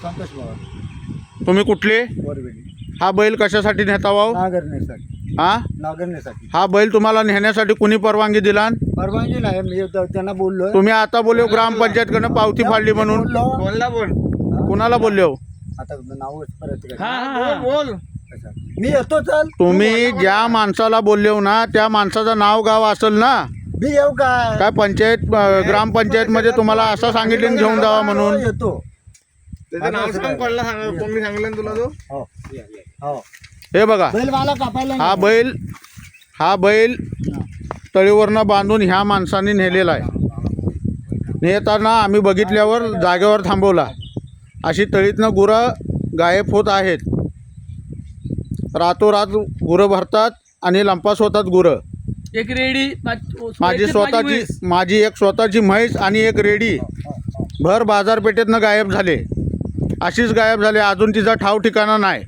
संतोष पवार तुम्ही कुठले? वरवेली हा बैल कशासाठी नेता भाऊ? नागरण्यासाठी हा नागरण्यासाठी हा बैल तुम्हाला नेण्यासाठी कुणी परवानगी दिला? परवानगी नाही, मी त्यांना बोललो. तुम्ही आता बोलले ग्रामपंचायतकडनं पावती फाडली म्हणून. कुणाला बोलले हो? आता नाव परत बोल मी येतो. चल तुम्ही ज्या माणसाला बोलले हो ना त्या माणसाचं नाव गाव असेल ना? मी येऊ काय? काय पंचायत ग्रामपंचायत मध्ये तुम्हाला असं सांगितलं घेऊन जावा म्हणून? येतो. त्याचं नाव सांग, पडला सांग, कोणी सांगितलं तुला तो? हो हो हे बघा बैल मला कापायला हा बैल तळीवरनं बांधून ह्या माणसाने नेलेला आहे. नेताना आम्ही बघितल्यावर जागेवर थांबवला. अशी तळीतनं गुरं गायब होत आहेत. रातोरात गुरं भरतात आणि लंपास होतात गुरं. एक रेडी माझी एक स्वतःची म्हैस आणि एक रेडी भर बाजारपेठेतनं गायब झाले. अशीच गायब झाले. अजून तिचा ठाव ठिकाणा नाही.